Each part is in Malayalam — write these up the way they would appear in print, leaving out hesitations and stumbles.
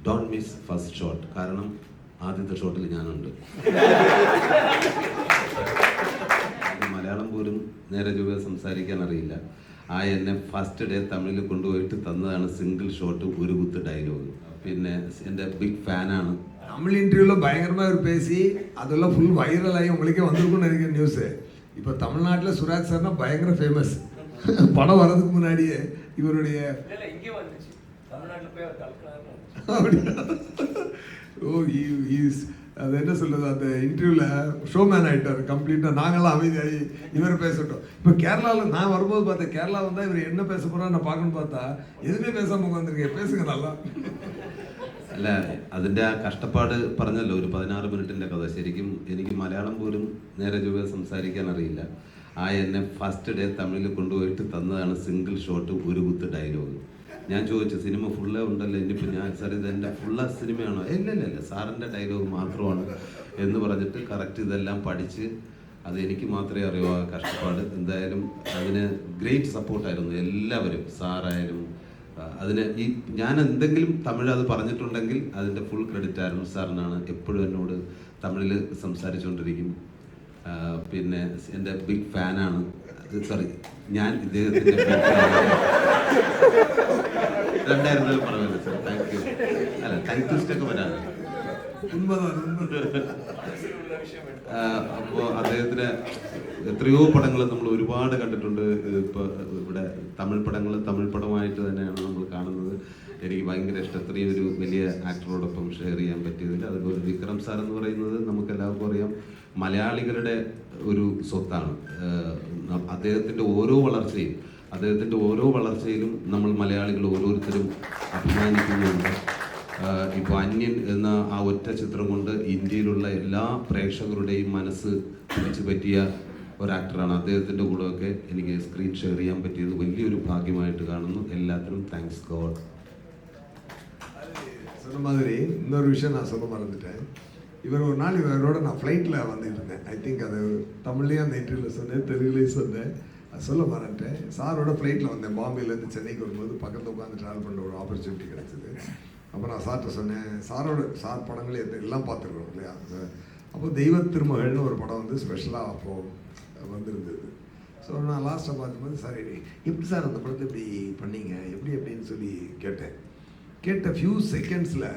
Don't miss first shot. കാരണം ആദ്യത്തെ ഷോട്ടിൽ ഞാനുണ്ട്. മലയാളം പോലും നേരെ ചൊവ്വേ സംസാരിക്കാൻ അറിയില്ല. എന്നെ ഫസ്റ്റ് ഡേ തമിഴിൽ കൊണ്ടുപോയിട്ട് തന്നതാണ് സിംഗിൾ ഷോട്ട്, ഒരു കുത്ത് ഡയലോഗ്. പിന്നെ എൻ്റെ ബിഗ് ഫാനാണ്. தமிழ் இன்டர்வியூவில் பயங்கரமாக ஒரு பேசி அதெல்லாம் ஃபுல் வைரலாகி உங்களுக்கே வந்திருக்கும்னு நினைக்கிற நியூஸு. இப்போ தமிழ்நாட்டில் சுராஜ் சார்னா பயங்கர ஃபேமஸ். படம் வர்றதுக்கு முன்னாடியே இவருடைய அது என்ன சொல்றது, அந்த இன்டர்வியூவில் ஷோமேன் ஆகிட்டார் கம்ப்ளீட்டாக. நாங்களாம் அமைதியாகி இவர் பேசட்டும். இப்போ கேரளாவில் நான் வரும்போது பார்த்தேன், கேரளா வந்தால் இவர் என்ன பேச போகிறா நான் பார்க்கணும்னு பார்த்தா எதுவுமே பேசாமல் உட்காந்துருக்கேன். பேசுங்க நல்லா. അല്ല, അതിൻ്റെ ആ കഷ്ടപ്പാട് പറഞ്ഞല്ലോ, ഒരു 16 മിനിറ്റിൻ്റെ കഥ. ശരിക്കും എനിക്ക് മലയാളം പോലും നേരെ ചൊവ്വേ സംസാരിക്കാൻ അറിയില്ല. എന്നെ ഫസ്റ്റ് ഡേ തമിഴിൽ കൊണ്ടുപോയിട്ട് തന്നതാണ് സിംഗിൾ ഷോട്ട്, ഒരു കുത്ത് ഡയലോഗ്. ഞാൻ ചോദിച്ചു, സിനിമ ഫുള്ളേ ഉണ്ടല്ലോ, ഇനിയിപ്പോൾ ഞാൻ സാർ ഇതെൻ്റെ ഫുള്ള സിനിമയാണോ? ഇല്ല സാറിൻ്റെ ഡയലോഗ് മാത്രമാണ് എന്ന് പറഞ്ഞിട്ട് കറക്റ്റ് ഇതെല്ലാം പഠിച്ച്, അത് എനിക്ക് മാത്രമേ അറിയൂ ആ കഷ്ടപ്പാട്. എന്തായാലും അതിന് ഗ്രേറ്റ് സപ്പോർട്ടായിരുന്നു എല്ലാവരും. സാറായാലും അതിന് ഞാൻ എന്തെങ്കിലും തമിഴ് അത് പറഞ്ഞിട്ടുണ്ടെങ്കിൽ അതിൻ്റെ ഫുൾ ക്രെഡിറ്റ് അരുൺ സാറിനാണ്. എപ്പോഴും എന്നോട് തമിഴിൽ സംസാരിച്ചുകൊണ്ടിരിക്കും. പിന്നെ എൻ്റെ ബിഗ് ഫാനാണ്. സോറി, ഞാൻ ഇദ്ദേഹത്തിൻ്റെ രണ്ടായിരത്തിൽ പറയുന്നത് സാർ. Thank you. അല്ല, താങ്ക് യു സ്റ്റൊക്കെ വരാണ്. അപ്പോൾ അദ്ദേഹത്തിന് എത്രയോ പടങ്ങൾ നമ്മൾ ഒരുപാട് കണ്ടിട്ടുണ്ട്. ഇപ്പോൾ ഇവിടെ തമിഴ് പടമായിട്ട് തന്നെയാണ് നമ്മൾ കാണുന്നത്. എനിക്ക് ഭയങ്കര ഇഷ്ടം. ഇത്രയും ഒരു വലിയ ആക്ടറോടൊപ്പം ഷെയർ ചെയ്യാൻ പറ്റിയതിൽ. അതുപോലെ വിക്രം സാർ എന്ന് പറയുന്നത് നമുക്ക് എല്ലാവർക്കും അറിയാം, മലയാളികളുടെ ഒരു സ്വത്താണ്. അദ്ദേഹത്തിൻ്റെ ഓരോ വളർച്ചയിലും നമ്മൾ മലയാളികൾ ഓരോരുത്തരും അഭിമാനിക്കുന്നുണ്ട്. ഇപ്പോൾ അന്യൻ എന്ന ആ ഒറ്റ ചിത്രം കൊണ്ട് ഇന്ത്യയിലുള്ള എല്ലാ പ്രേക്ഷകരുടെയും മനസ്സ് പിടിച്ചു പറ്റിയ ഒരാക്ടറാണ്. അദ്ദേഹത്തിൻ്റെ കൂടെയൊക്കെ എനിക്ക് സ്ക്രീൻ ഷെയർ ചെയ്യാൻ പറ്റിയത് വലിയൊരു ഭാഗ്യമായിട്ട് കാണുന്നു. എല്ലാത്തിനും താങ്ക്സ് ഗോഡ്. சொன்ன மாதிரி இன்னொரு விஷயம் நான் சொல்ல மறந்துட்டேன். இவர் ஒரு நாள் இவரோட நான் ஃப்ளைட்டில் வந்துட்டு இருந்தேன். ஐ திங்க் அது தமிழ்லேயும் அந்த இன்டர்வியூவில் சொன்னேன், தெலுங்குலேயும் சொன்னேன். அது சொல்ல மறந்துட்டேன். சாரோட ஃப்ளைட்டில் வந்தேன். பாம்பேலேருந்து சென்னைக்கு வரும்போது பக்கத்தில் உட்காந்து ட்ராவல் பண்ணுற ஒரு ஆப்பர்ச்சுனிட்டி கிடச்சிது. அப்போ நான் சார்கிட்ட சொன்னேன், சார் படங்களே எல்லாம் பார்த்துருக்கோம் இல்லையா. அப்போ தெய்வ திருமகள்னு ஒரு படம் வந்து ஸ்பெஷலாக அப்போது வந்திருந்தது. ஸோ நான் லாஸ்ட்டை பார்க்கும்போது, சார் எப்படி சார் அந்த படத்தை இப்படி பண்ணீங்க, எப்படின்னு சொல்லி கேட்ட ஃபியூ செகண்ட்ஸில்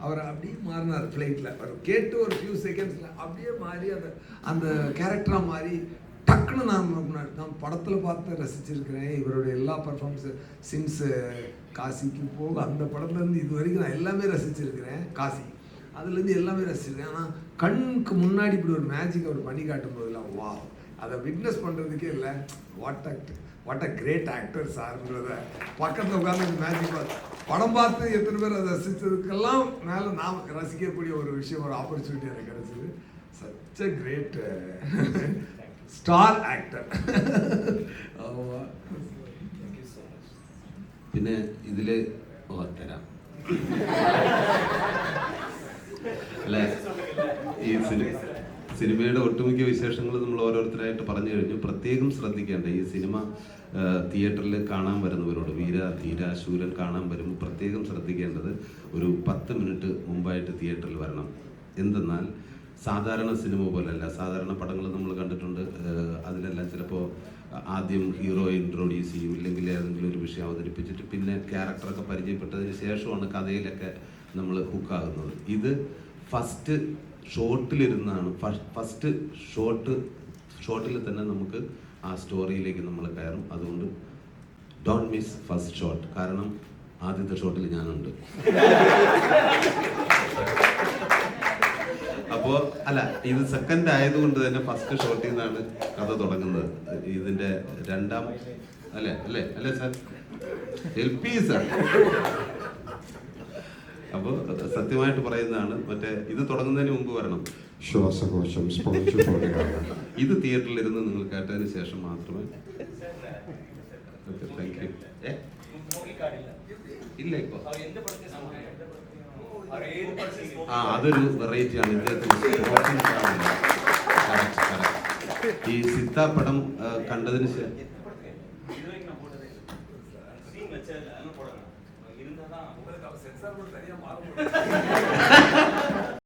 அவர் அப்படியே மாறினார். ஃப்ளைட்டில் அவர் கேட்டு ஒரு ஃபியூ செகண்ட்ஸில் அப்படியே மாறி அந்த கேரக்டராக மாறி டக்குன்னு நான் படத்தில் பார்த்து ரசிச்சிருக்கிறேன். இவருடைய எல்லா பர்ஃபார்மன்ஸு சின்ஸ் காசிக்கு போக அந்த படத்துலேருந்து இது வரைக்கும் நான் எல்லாமே ரசிச்சிருக்கிறேன். காசி அதுலேருந்து எல்லாமே ரசிச்சிருக்கேன். ஆனால் கண்ணுக்கு முன்னாடி இப்படி ஒரு மேஜிக் அவர் பண்ணி காட்டும் போதெல்லாம் வா, அதை விட்னஸ் பண்ணுறதுக்கே இல்லை. வாட் அ கிரேட் ஆக்டர் சார்ன்றத பக்கத்தில் உட்காந்து மேஜிக் படம் பார்த்து எத்தனை பேர் அதை ரசித்ததுக்கெல்லாம் மேலே நாம் ரசிக்கக்கூடிய ஒரு விஷயம், ஒரு ஆப்பர்ச்சுனிட்டி எனக்கு கிடச்சிது. Such a great star actor. പിന്നെ ഇതില് തരാം. അല്ലെ, ഈ സിനിമയുടെ ഒട്ടുമിക്ക വിശേഷങ്ങൾ നമ്മൾ ഓരോരുത്തരായിട്ട് പറഞ്ഞു കഴിഞ്ഞു. പ്രത്യേകം ശ്രദ്ധിക്കേണ്ട, ഈ സിനിമ തിയേറ്ററിൽ കാണാൻ വരുന്നവരോട്, വീര ധീര ശൂരൻ കാണാൻ വരുമ്പോൾ പ്രത്യേകം ശ്രദ്ധിക്കേണ്ടത് ഒരു 10 മിനിറ്റ് മുമ്പായിട്ട് തിയേറ്ററിൽ വരണം. എന്തെന്നാൽ സാധാരണ സിനിമ പോലല്ല. സാധാരണ പടങ്ങൾ നമ്മൾ കണ്ടിട്ടുണ്ട്, അതിലെല്ലാം ചിലപ്പോൾ ആദ്യം ഹീറോ ഇൻട്രൊഡ്യൂസ് ചെയ്യും, ഇല്ലെങ്കിൽ ഏതെങ്കിലും ഒരു വിഷയം അവതരിപ്പിച്ചിട്ട് പിന്നെ ക്യാരക്ടറൊക്കെ പരിചയപ്പെട്ടതിന് ശേഷമാണ് കഥയിലൊക്കെ നമ്മൾ ഹുക്കാകുന്നത്. ഇത് ഫസ്റ്റ് ഷോട്ടിലിരുന്നാണ്, ഫസ്റ്റ് ഷോട്ടിൽ തന്നെ നമുക്ക് ആ സ്റ്റോറിയിലേക്ക് നമ്മൾ കയറും. അതുകൊണ്ട് ഡോണ്ട് മിസ് ഫസ്റ്റ് ഷോട്ട്. കാരണം ആദ്യത്തെ ഷോട്ടിൽ ഞാനുണ്ട്. അപ്പോൾ അല്ല, ഇത് സെക്കൻഡ് ആയതുകൊണ്ട് തന്നെ ഫസ്റ്റ് ഷോട്ടിൽ നിന്നാണ് കഥ തുടങ്ങുന്നത്. ഇതിന്റെ രണ്ടാം അല്ലേ സാർ, ഹെൽപ്പ് ചെയ്യ് സാർ. അപ്പോൾ സത്യമായിട്ട് പറയുന്നതാണ്, മറ്റേ ഇത് തുടങ്ങുന്നതിന് മുമ്പ് വരണം. ശ്വാസകോശം സ്പോഞ്ച് പോലെയാണ്. ഇത് തിയേറ്ററിൽ ഇരുന്ന് നിങ്ങൾ കേട്ടതിന് ശേഷം മാത്രമേ. Okay, thank you. ഇല്ല, ഇപ്പൊ അതൊരു വെറൈറ്റി ആണ്. ഈ സിത്ത പടം കണ്ടതിന് ശേഷം நான் பார்க்க முடியும்